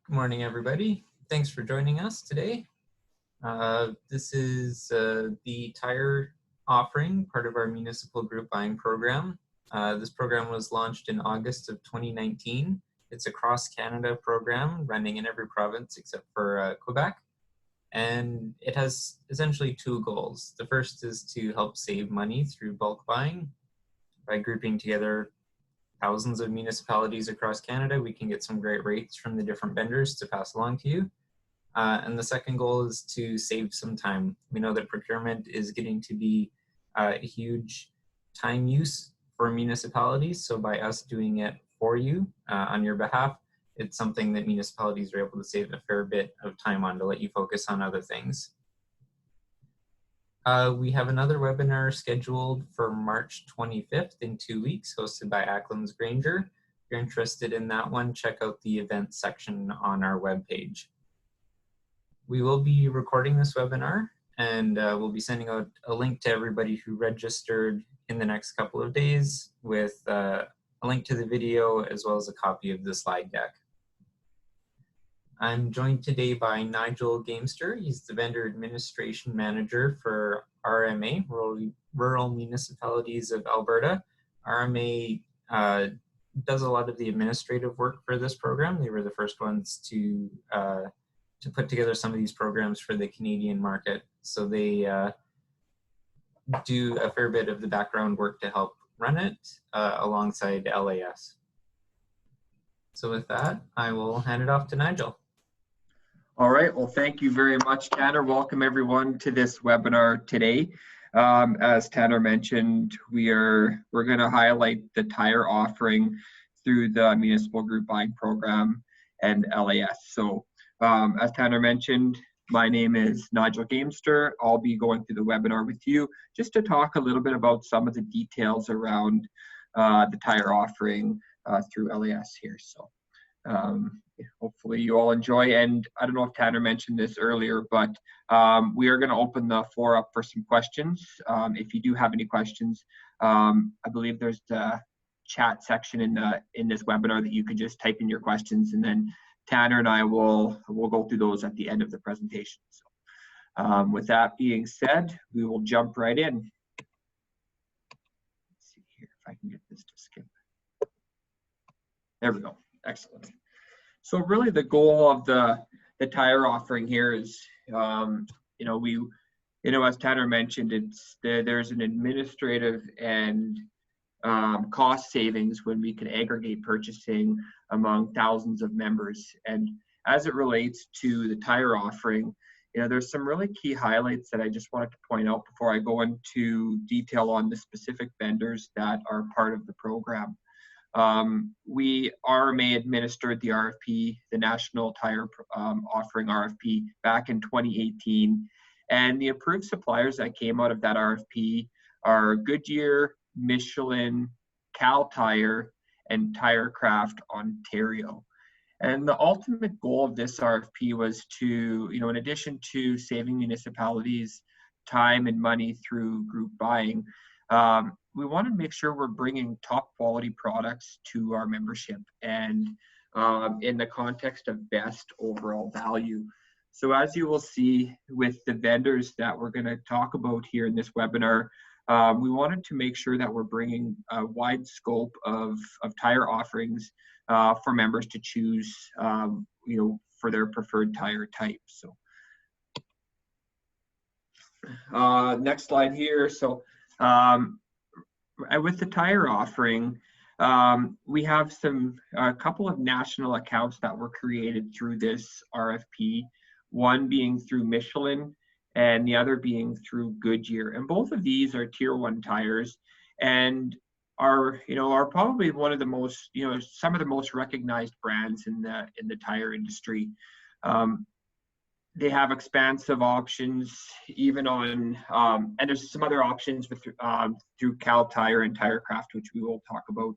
Good morning, everybody. Thanks for joining us today. This is the tire offering, part of our municipal group buying program. This program was launched in August of 2019. It's a cross-Canada program running in every province except for Quebec. And it has essentially two goals. The first is to help save money through bulk buying. By grouping together thousands of municipalities across Canada, we can get some great rates from the different vendors to pass along to you. And the second goal is to save some time. We know that procurement is getting to be a huge time use for municipalities. So by us doing it for you on your behalf, it's something that municipalities are able to save a fair bit of time on to let you focus on other things. We have another webinar scheduled for March 25th in 2 weeks, hosted by Acklands Granger. If you're interested in that one, check out the events section on our webpage. We will be recording this webinar, and we'll be sending out a link to everybody who registered in the next couple of days with a link to the video as well as a copy of the slide deck. I'm joined today by Nigel Gamester. He's the Vendor Administration Manager for RMA, Rural Municipalities of Alberta. RMA does a lot of the administrative work for this program. They were the first ones to put together some of these programs for the Canadian market. So they do a fair bit of the background work to help run it alongside LAS. So with that, I will hand it off to Nigel. All right, well, thank you very much, Tanner. Welcome everyone to this webinar today. As Tanner mentioned, we're going to highlight the tire offering through the Municipal Group Buying Program and LAS. So as Tanner mentioned, my name is Nigel Gamester. I'll be going through the webinar with you just to talk a little bit about some of the details around the tire offering through LAS here. So hopefully you all enjoy, and I don't know if Tanner mentioned this earlier, but we are going to open the floor up for some questions. If you do have any questions, I believe there's the chat section in this webinar that you can just type in your questions, and then Tanner and I will go through those at the end of the presentation. So with that being said, we will jump right in. Let's see here if I can get this to skip. There we go. Excellent. So really the goal of the tire offering here is, as Tanner mentioned, there's an administrative and cost savings when we can aggregate purchasing among thousands of members. And as it relates to the tire offering, there's some really key highlights that I just wanted to point out before I go into detail on the specific vendors that are part of the program. We RMA administered the RFP, the National Tire Offering RFP, back in 2018. And the approved suppliers that came out of that RFP are Goodyear, Michelin, Cal Tire, and TireCraft Ontario. And the ultimate goal of this RFP was to, in addition to saving municipalities time and money through group buying, we want to make sure we're bringing top quality products to our membership and in the context of best overall value. So as you will see with the vendors that we're going to talk about here in this webinar, we wanted to make sure that we're bringing a wide scope of tire offerings for members to choose, for their preferred tire type. So next slide here. So with the tire offering, we have a couple of national accounts that were created through this RFP, one being through Michelin and the other being through Goodyear. And both of these are tier 1 tires and are probably one of the most, some of the most recognized brands in the tire industry. They have expansive options, even on, and there's some other options with through Cal Tire and TireCraft, which we will talk about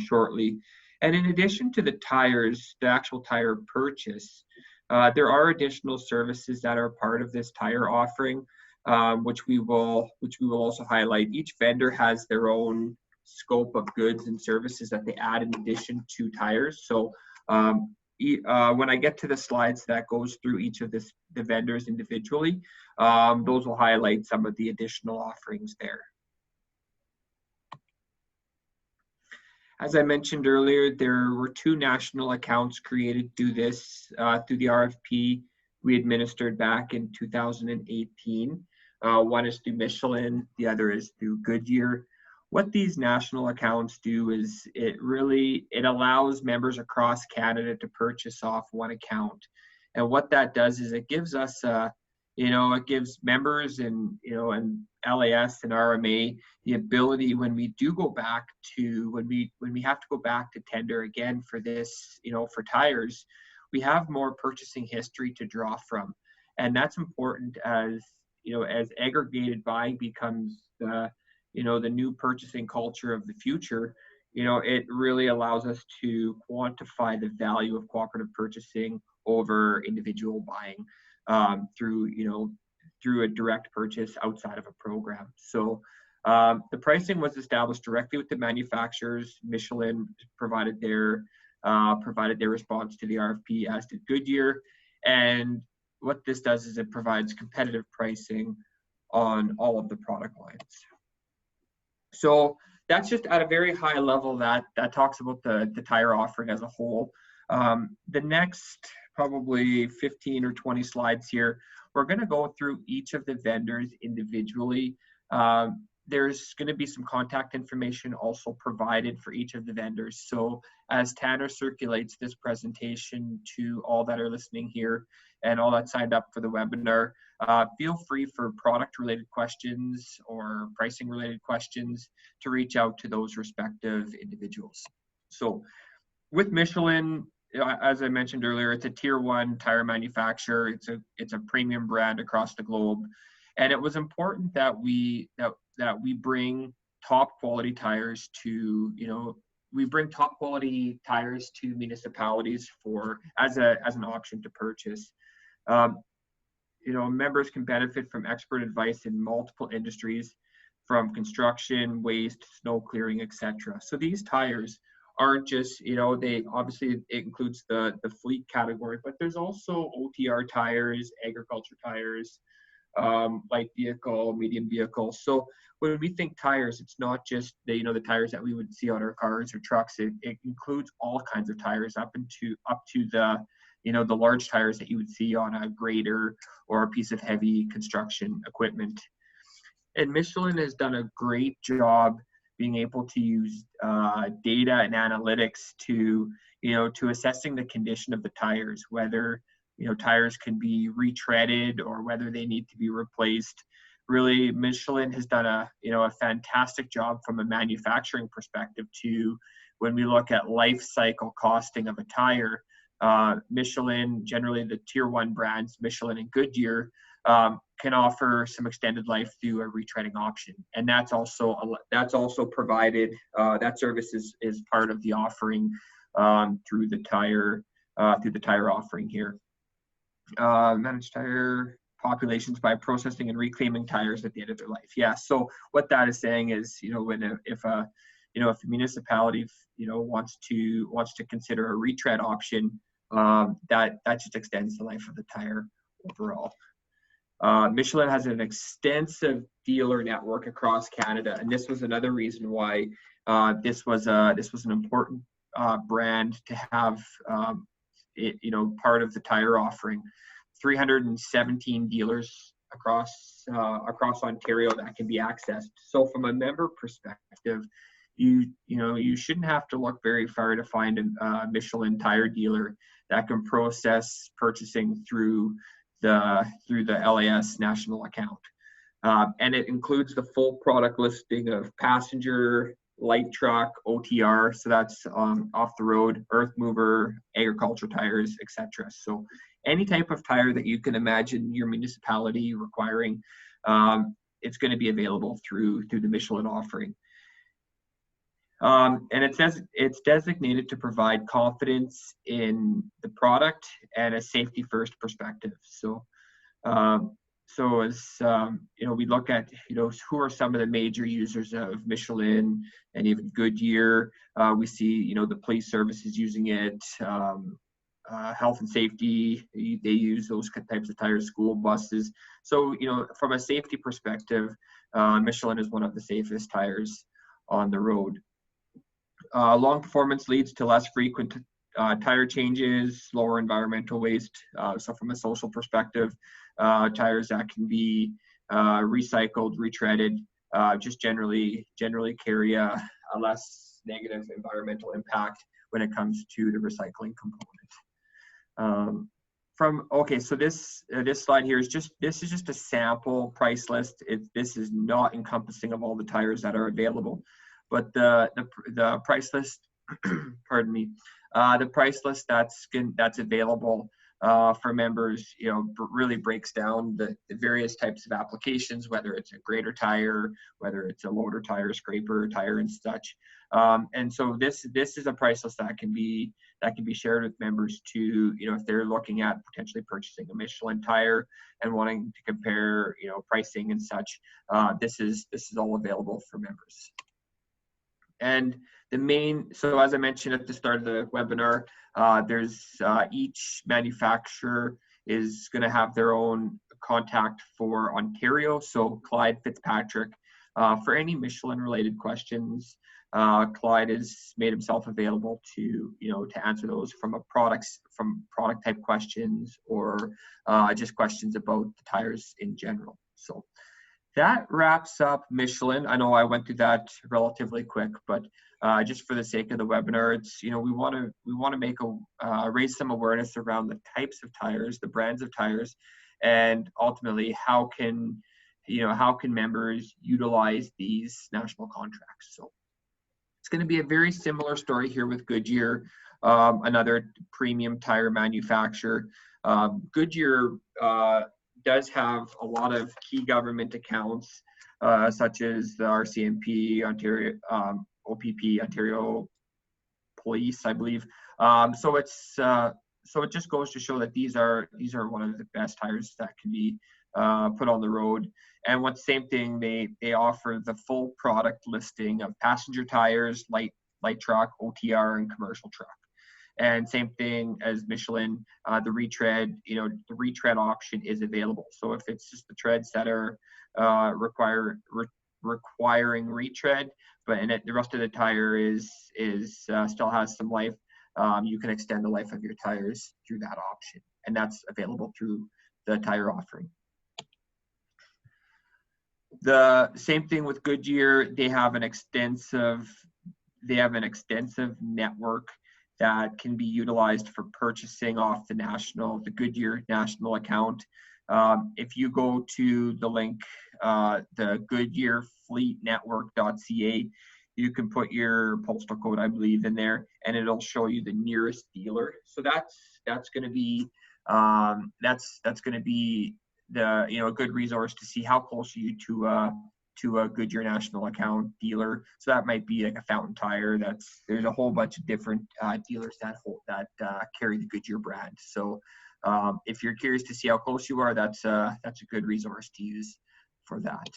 shortly. And in addition to the tires, the actual tire purchase, there are additional services that are part of this tire offering, which we will also highlight. Each vendor has their own scope of goods and services that they add in addition to tires. So when I get to the slides that goes through each of the vendors individually, those will highlight some of the additional offerings there. As I mentioned earlier, there were 2 national accounts created through this, through the RFP we administered back in 2018. One is through Michelin, the other is through Goodyear. What these national accounts do is it allows members across Canada to purchase off one account. And what that does is it gives us, it gives members and LAS and RMA the ability when we do go back to, when we have to go back to tender again for this, for tires, we have more purchasing history to draw from. And that's important as aggregated buying becomes the new purchasing culture of the future. It really allows us to quantify the value of cooperative purchasing over individual buying through a direct purchase outside of a program. So the pricing was established directly with the manufacturers. Michelin provided their response to the RFP, as did Goodyear. And what this does is it provides competitive pricing on all of the product lines. So that's just at a very high level that talks about the tire offering as a whole. The next probably 15 or 20 slides here, we're going to go through each of the vendors individually. There's going to be some contact information also provided for each of the vendors. So as Tanner circulates this presentation to all that are listening here and all that signed up for the webinar, feel free for product-related questions or pricing-related questions to reach out to those respective individuals. So with Michelin, as I mentioned earlier, it's a tier 1 tire manufacturer. It's a premium brand across the globe. And it was important that we bring top quality tires to, municipalities as an option to purchase. Members can benefit from expert advice in multiple industries, from construction, waste, snow clearing, etc. So these tires aren't just, it includes the fleet category, but there's also OTR tires, agriculture tires, light vehicle, medium vehicle. So when we think tires, it's not just the tires that we would see on our cars or trucks. It includes all kinds of tires up to the large tires that you would see on a grader or a piece of heavy construction equipment. And Michelin has done a great job being able to use data and analytics to assessing the condition of the tires, whether tires can be retreaded or whether they need to be replaced. Really, Michelin has done a fantastic job from a manufacturing perspective to when we look at life cycle costing of a tire. Michelin, generally the tier 1 brands, Michelin and Goodyear, can offer some extended life through a retreading option, and that's also provided. That service is part of the offering through the tire offering here. Manage tire populations by processing and reclaiming tires at the end of their life. Yeah. So what that is saying is, if a municipality wants to consider a retread option, that just extends the life of the tire overall. Michelin has an extensive dealer network across Canada, and this was another reason why this was an important brand to have part of the tire offering. 317 dealers across Ontario that can be accessed. So from a member perspective, you shouldn't have to look very far to find a Michelin tire dealer that can process purchasing through the LAS national account. And it includes the full product listing of passenger, light truck, OTR, so that's off the road, Earthmover, agriculture tires, etc. So any type of tire that you can imagine your municipality requiring, it's going to be available through the Michelin offering. And it says it's designated to provide confidence in the product and a safety first perspective. So as we look at who are some of the major users of Michelin and even Goodyear, we see the police services using it, health and safety. They use those types of tires, school buses. So, from a safety perspective, Michelin is one of the safest tires on the road. Long performance leads to less frequent tire changes, lower environmental waste. So from a social perspective, tires that can be recycled, retreaded, just generally carry a less negative environmental impact when it comes to the recycling component. So this slide here is just a sample price list. This is not encompassing of all the tires that are available, but the price list, pardon me, the price list that's available for members, really breaks down the various types of applications, whether it's a grader tire, whether it's a loader tire, scraper tire, and such. And so this is a price list that can be shared with members to, if they're looking at potentially purchasing a Michelin tire and wanting to compare, pricing and such. This is all available for members. And so as I mentioned at the start of the webinar, there's each manufacturer is going to have their own contact for Ontario. So Clyde Fitzpatrick, for any Michelin related questions, Clyde has made himself available to answer those from product type questions, or just questions about the tires in general. So that wraps up Michelin. I know I went through that relatively quick, but just for the sake of the webinar, it's we want to make raise some awareness around the types of tires, the brands of tires, and ultimately how can members utilize these national contracts. So it's going to be a very similar story here with Goodyear, another premium tire manufacturer. Goodyear does have a lot of key government accounts, such as the RCMP, Ontario, OPP, Ontario Police, I believe. So it just goes to show that these are one of the best tires that can be put on the road. And same thing, they offer the full product listing of passenger tires, light truck, OTR, and commercial truck. And same thing as Michelin, the retread, the retread option is available. So if it's just the treads that are requiring retread, and the rest of the tire is still has some life, you can extend the life of your tires through that option, and that's available through the tire offering. The same thing with Goodyear. They have an extensive network that can be utilized for purchasing off the Goodyear national account. If you go to the link, the GoodyearFleetNetwork.ca, you can put your postal code, I believe, in there, and it'll show you the nearest dealer. So that's going to be a good resource to see how close are you to a Goodyear national account dealer. So that might be like a Fountain Tire. There's a whole bunch of different dealers that carry the Goodyear brand. So if you're curious to see how close you are, that's a good resource to use for that.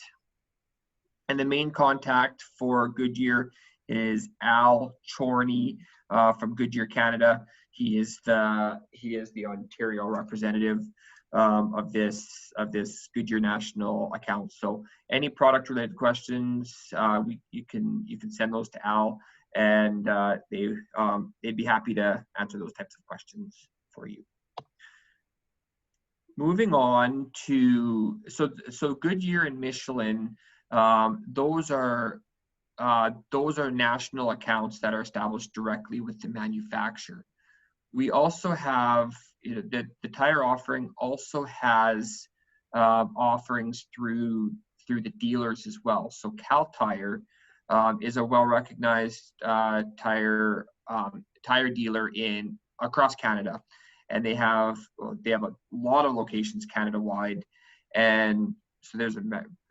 And the main contact for Goodyear is Al Chorney from Goodyear Canada. He is the Ontario representative of this Goodyear national account. So any product related questions, you can send those to Al, and they'd be happy to answer those types of questions for you. Moving on to so Goodyear and Michelin, those are national accounts that are established directly with the manufacturer. We also have the tire offering also has offerings through the dealers as well. So Cal Tire is a well-recognized tire dealer across Canada, and they have a lot of locations Canada-wide. And so there's a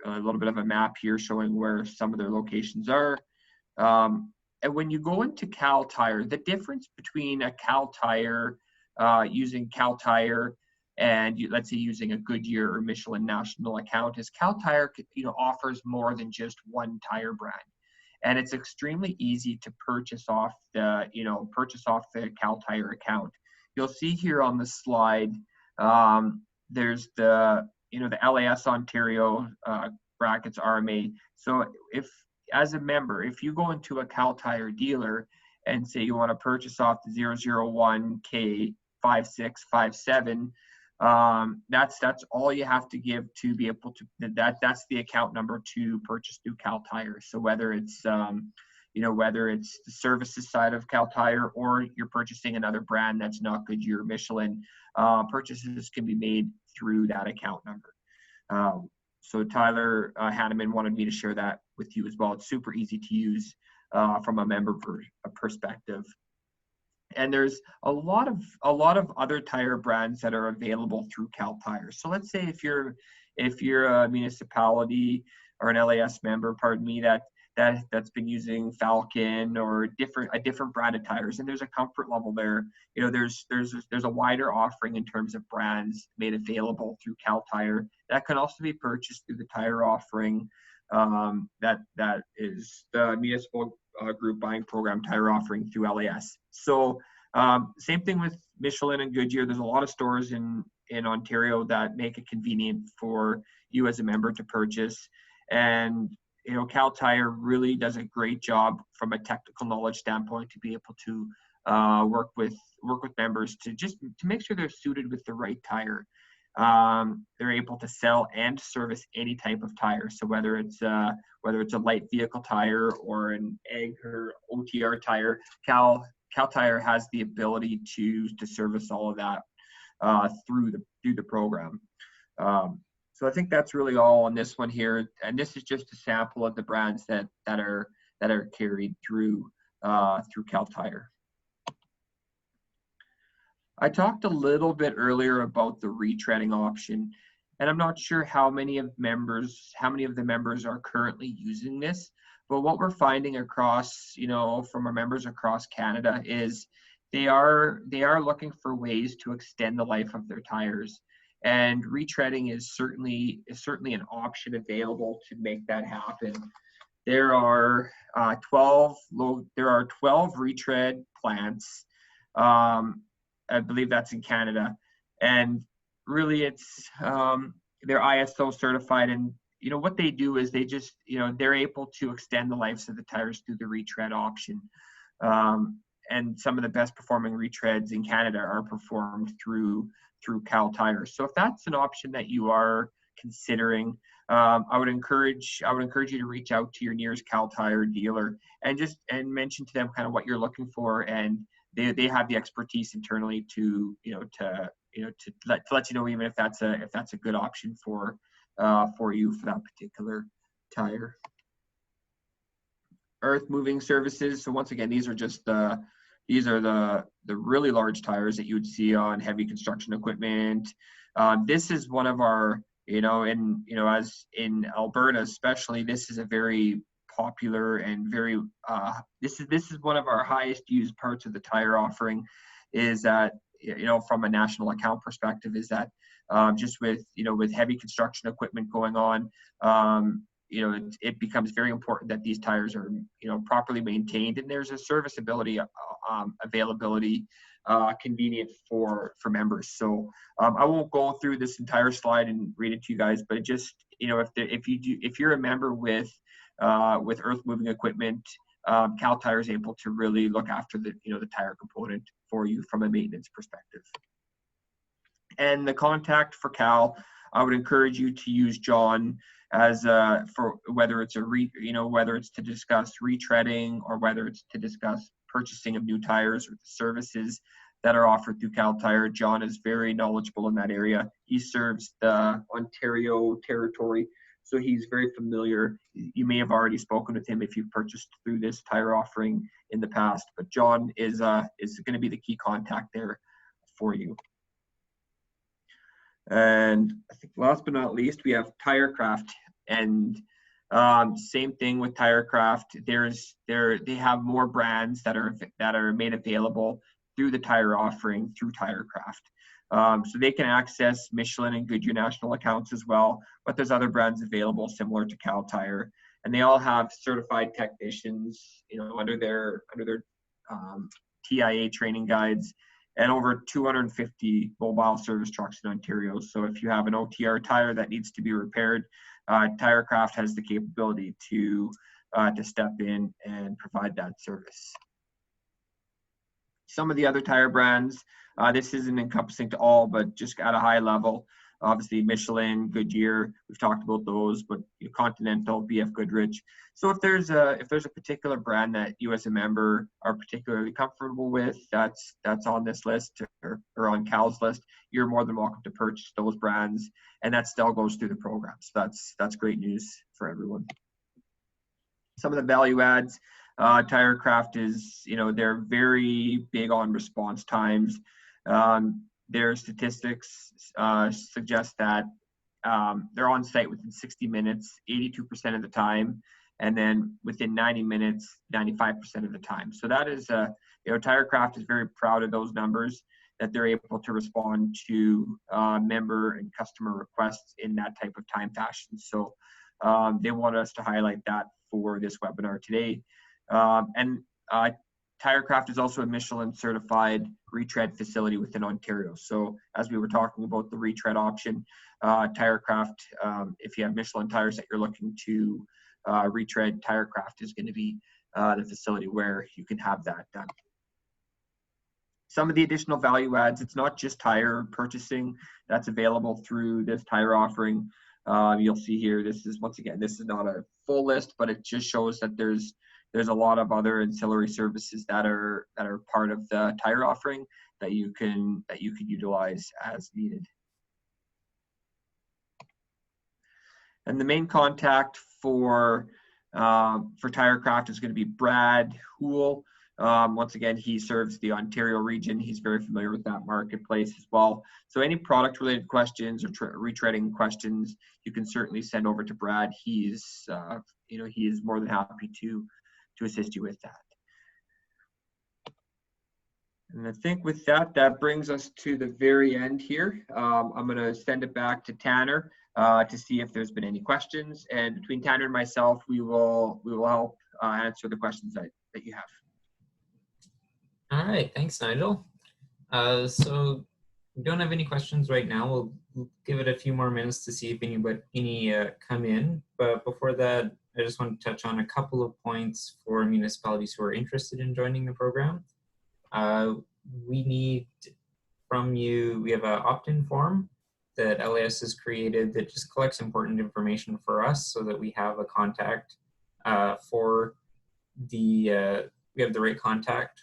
little bit of a map here showing where some of their locations are. And when you go into Cal Tire, the difference between a Cal Tire, using Cal Tire, and let's say using a Goodyear or Michelin national account, is Cal Tire offers more than just one tire brand, and it's extremely easy to purchase off the Cal Tire account. you'll see here on the slide, there's the the LAS Ontario brackets RMA. So if as a member, if you go into a Cal Tire dealer and say you want to purchase off the 001K5657, that's all you have to give to be able to, that's the account number to purchase through Cal Tire. So whether it's whether it's the services side of Cal Tire or you're purchasing another brand that's not Goodyear or Michelin, purchases can be made through that account number. So Tyler Hanneman wanted me to share that with you as well. It's super easy to use from a member perspective. And there's a lot of other tire brands that are available through Cal Tire. So let's say if you're a municipality or an LAS member, pardon me, that's been using Falcon or a different brand of tires, and there's a comfort level there. There's a wider offering in terms of brands made available through Cal Tire that can also be purchased through the tire offering. That is the Municipal Group Buying Program tire offering through LAS. So same thing with Michelin and Goodyear. There's a lot of stores in Ontario that make it convenient for you as a member to purchase. And Cal Tire really does a great job from a technical knowledge standpoint to be able to work with members to make sure they're suited with the right tire. They're able to sell and service any type of tire. So whether it's a light vehicle tire or an ag or OTR tire, Cal Tire has the ability to service all of that through the program. So I think that's really all on this one here, and this is just a sample of the brands that are carried through Cal Tire. I talked a little bit earlier about the retreading option, and I'm not sure how many of the members are currently using this, but what we're finding across, from our members across Canada is they are looking for ways to extend the life of their tires. And retreading is certainly an option available to make that happen. There are 12 retread plants. I believe that's in Canada, and really it's they're ISO certified. And what they do is they just they're able to extend the lives of the tires through the retread option. And some of the best performing retreads in Canada are performed through Cal Tire. So if that's an option that you are considering, I would encourage you to reach out to your nearest Cal Tire dealer and mention to them kind of what you're looking for, and they have the expertise internally to let you know even if that's a good option for you for that particular tire. Earthmoving Services. So once again, these are the really large tires that you would see on heavy construction equipment. This is one of our, as in Alberta especially, this is a very popular and very this is one of our highest used parts of the tire offering. Is that from a national account perspective, is that just with heavy construction equipment going on, it becomes very important that these tires are properly maintained, and there's a serviceability availability convenient for members. So I won't go through this entire slide and read it to you guys, but just if you're a member with earth moving equipment, Cal Tire is able to really look after the tire component for you from a maintenance perspective. And the contact for Cal, I would encourage you to use John as for whether it's whether it's to discuss retreading or whether it's to discuss purchasing of new tires or the services that are offered through Cal Tire. John is very knowledgeable in that area. He serves the Ontario territory, so he's very familiar. You may have already spoken with him if you've purchased through this tire offering in the past, but John is going to be the key contact there for you. And I think last but not least, we have TireCraft, and same thing with TireCraft. They have more brands that are made available through the tire offering through TireCraft. So they can access Michelin and Goodyear national accounts as well, but there's other brands available similar to Cal Tire, and they all have certified technicians, under their TIA training guides. and over 250 mobile service trucks in Ontario. So if you have an OTR tire that needs to be repaired, Tirecraft has the capability to step in and provide that service. Some of the other tire brands, this isn't encompassing to all, but just at a high level, obviously Michelin, Goodyear, we've talked about those, but Continental, BF Goodrich. So if there's a particular brand that you as a member are particularly comfortable with, that's on this list or on Cal's list, you're more than welcome to purchase those brands, and that still goes through the program. So that's great news for everyone. Some of the value adds, Tirecraft is, they're very big on response times. Their statistics suggest that they're on site within 60 minutes, 82% of the time, and then within 90 minutes, 95% of the time. So that is, Tirecraft is very proud of those numbers, that they're able to respond to member and customer requests in that type of time fashion. So they want us to highlight that for this webinar today. Tirecraft is also a Michelin certified retread facility within Ontario. So as we were talking about the retread option, Tirecraft, if you have Michelin tires that you're looking to retread, Tirecraft is going to be the facility where you can have that done. Some of the additional value adds, it's not just tire purchasing that's available through this tire offering. You'll see here, this is not a full list, but it just shows that there's a lot of other ancillary services that are part of the tire offering that you can utilize as needed. And the main contact for Tirecraft is going to be Brad Houle. Once again, he serves the Ontario region. He's very familiar with that marketplace as well. So any product related questions or retreading questions, you can certainly send over to Brad. He is more than happy to assist you with that. And I think with that brings us to the very end here. I'm going to send it back to Tanner to see if there's been any questions. And between Tanner and myself, we will help answer the questions that you have. All right, thanks, Nigel. So we don't have any questions right now. We'll give it a few more minutes to see if any come in. But before that, I just want to touch on a couple of points for municipalities who are interested in joining the program. We need from you, we have an opt-in form that LAS has created that just collects important information for us so that we have a contact we have the right contact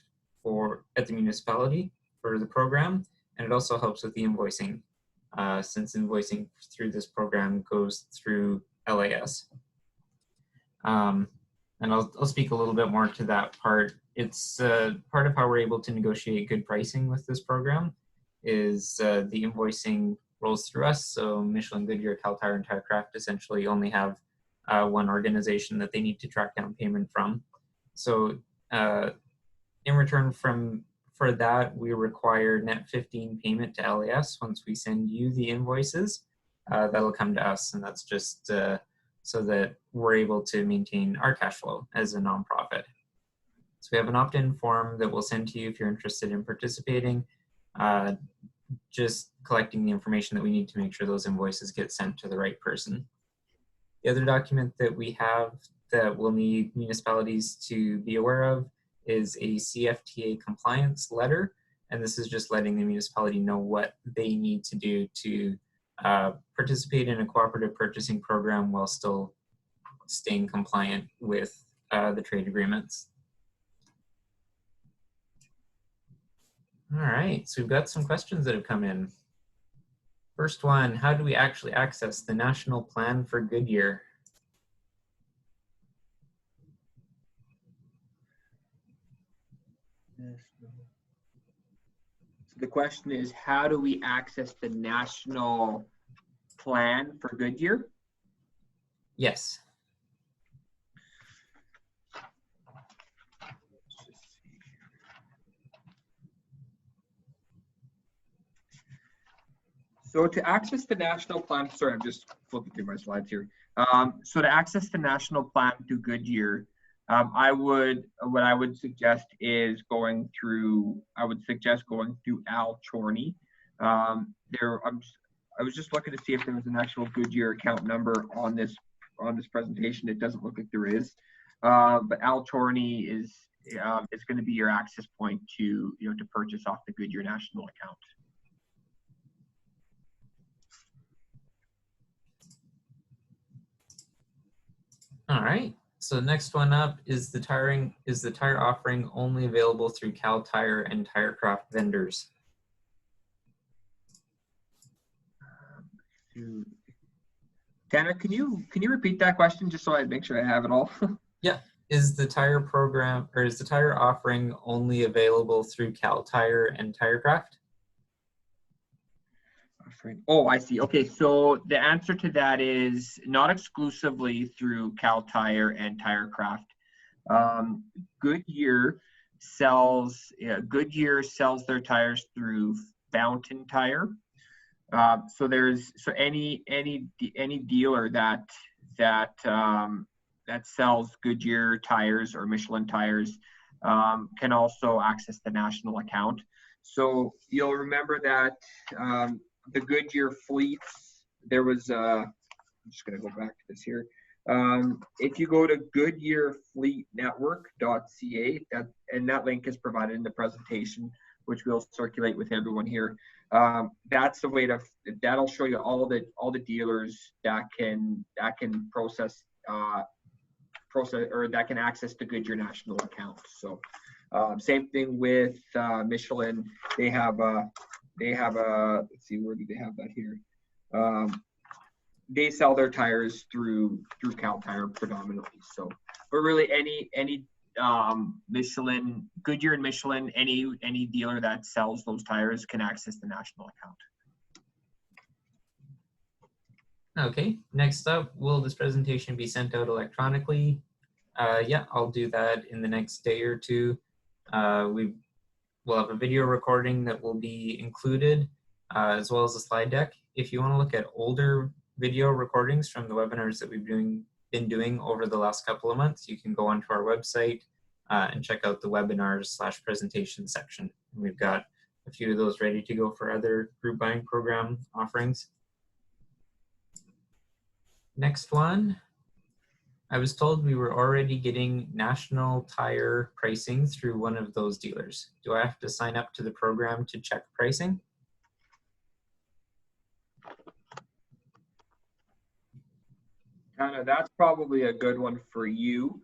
at the municipality for the program, and it also helps with the invoicing, since invoicing through this program goes through LAS. And I'll speak a little bit more to that part. It's part of how we're able to negotiate good pricing with this program is the invoicing rolls through us. So Michelin, Goodyear, Cal Tire, and Tirecraft essentially only have one organization that they need to track down payment from. So in return for that, we require net 15 payment to LAS. Once we send you the invoices, that'll come to us, and that's just so that we're able to maintain our cash flow as a nonprofit. So we have an opt-in form that we'll send to you if you're interested in participating, just collecting the information that we need to make sure those invoices get sent to the right person. The other document that we have that we'll need municipalities to be aware of is a CFTA compliance letter. And this is just letting the municipality know what they need to do to participate in a cooperative purchasing program while still staying compliant with the trade agreements. All right, so we've got some questions that have come in. First one, how do we actually access the National Plan for Goodyear? So the question is, how do we access the National Plan for Goodyear? Yes. So to access the national plan, sorry, I'm just flipping through my slides here. So to access the national plan through Goodyear, What I would suggest is going through Al Chorney. I was just looking to see if there was an actual Goodyear account number on this presentation. It doesn't look like there is, but Al Chorney is going to be your access point to to purchase off the Goodyear national account. All right. So next one up is the tire offering only available through Cal Tire and Tirecraft vendors. Tanner, can you repeat that question just so I make sure I have it all? Yeah. Is the tire offering only available through Cal Tire and Tirecraft? Oh, I see. Okay, so the answer to that is not exclusively through Cal Tire and Tirecraft. Goodyear sells their tires through Fountain Tire. So any dealer that sells Goodyear tires or Michelin tires can also access the national account. So you'll remember that the Goodyear fleets, there was, I'm just going to go back to this here. If you go to goodyearfleetnetwork.ca, and that link is provided in the presentation, which we'll circulate with everyone here. That's the way that'll show you all the dealers that can process or that can access the Goodyear national account. So same thing with Michelin. They have a, let's see, where do they have that here? They sell their tires through Cal Tire predominantly. So, but really any Michelin, Goodyear and Michelin, any dealer that sells those tires can access the national account. Okay, next up, will this presentation be sent out electronically? Yeah, I'll do that in the next day or two. We'll have a video recording that will be included, as well as a slide deck. If you want to look at older video recordings from the webinars that we've been doing over the last couple of months, you can go onto our website and check out the webinars/presentation section. We've got a few of those ready to go for other group buying program offerings. Next one. I was told we were already getting national tire pricing through one of those dealers. Do I have to sign up to the program to check pricing? Anna, that's probably a good one for you.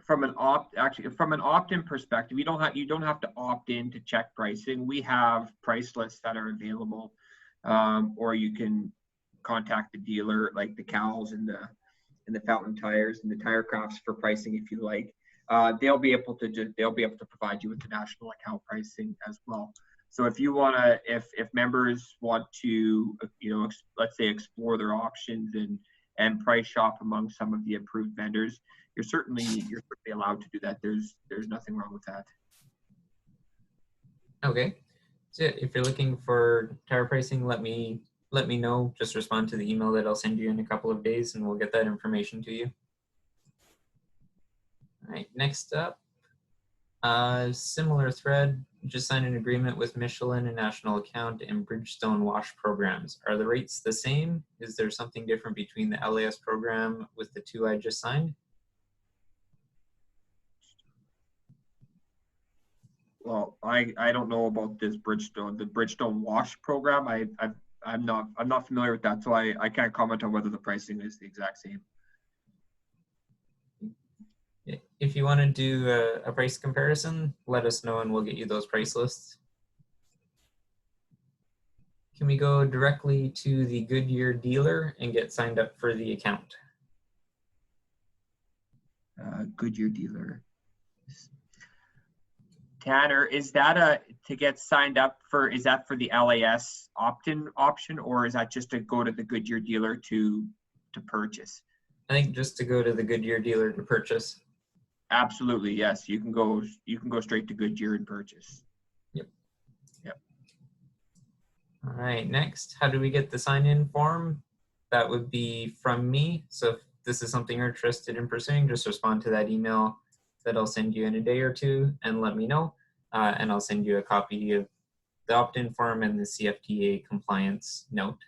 From an opt-in perspective, you don't have to opt in to check pricing. We have price lists that are available, or you can contact the dealer, like the Cals and the Fountain Tires and the Tirecrafts for pricing if you like. They'll be able to provide you with the national account pricing as well. So if you if members want to, let's say explore their options and price shop among some of the approved vendors, you're certainly allowed to do that. There's nothing wrong with that. Okay. So if you're looking for tire pricing, let me know. Just respond to the email that I'll send you in a couple of days and we'll get that information to you. All right, next up, similar thread, just signed an agreement with Michelin, a national account, and Bridgestone wash programs. Are the rates the same? Is there something different between the LAS program with the two I just signed? Well, I don't know about the Bridgestone wash program. I'm not familiar with that, so I can't comment on whether the pricing is the exact same. If you want to do a price comparison, let us know and we'll get you those price lists. Can we go directly to the Goodyear dealer and get signed up for the account? Goodyear dealer. Tanner, is that to get signed up for, is that for the LAS opt-in option, or is that just to go to the Goodyear dealer to purchase? I think just to go to the Goodyear dealer to purchase. Absolutely, yes. You can go straight to Goodyear and purchase. Yep. Yep. All right, next, how do we get the sign-in form? that would be from me. So if this is something you're interested in pursuing, just respond to that email that I'll send you in a day or two and let me know. And I'll send you a copy of the opt-in form and the CFTA compliance note.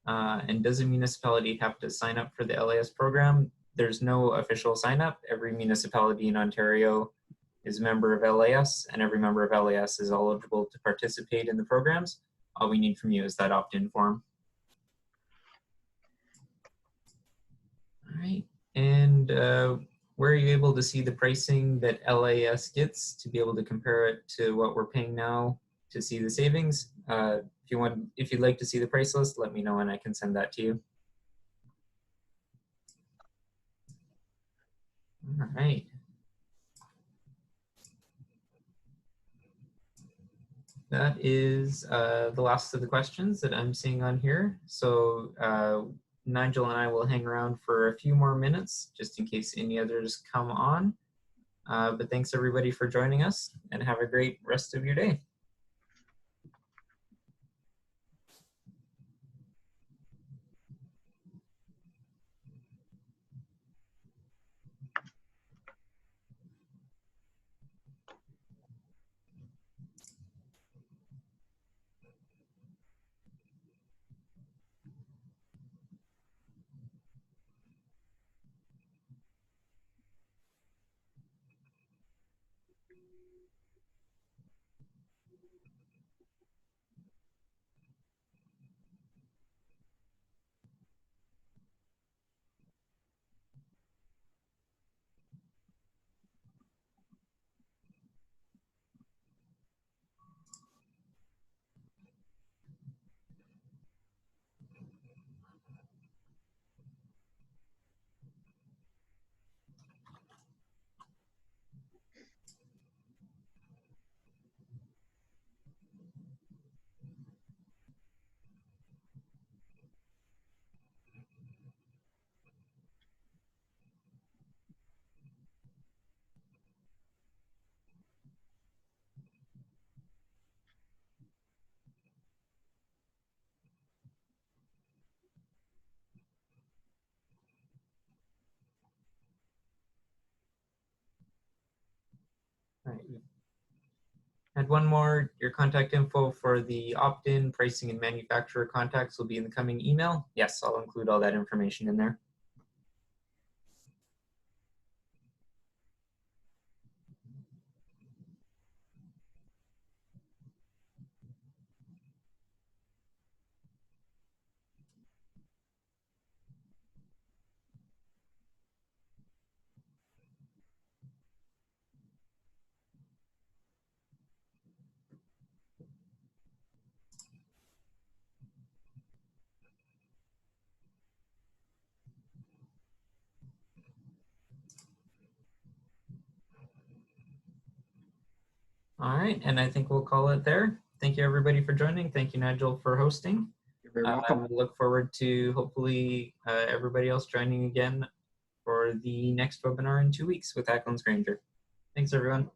And does a municipality have to sign up for the LAS program? There's no official sign up. Every municipality in Ontario is a member of LAS, and every member of LAS is eligible to participate in the programs. All we need from you is that opt-in form. All right, and where are you able to see the pricing that LAS gets to be able to compare it to what we're paying now to see the savings? If you'd like to see the price list, let me know and I can send that to you. All right. That is the last of the questions that I'm seeing on here. So Nigel and I will hang around for a few more minutes just in case any others come on. But thanks everybody for joining us and have a great rest of your day. All right. And one more, your contact info for the opt-in, pricing, and manufacturer contacts will be in the coming email. Yes, I'll include all that information in there. All right, and I think we'll call it there. Thank you everybody for joining. Thank you, Nigel, for hosting. You're very welcome. I look forward to hopefully everybody else joining again for the next webinar in 2 weeks with Acklands Granger. Thanks, everyone.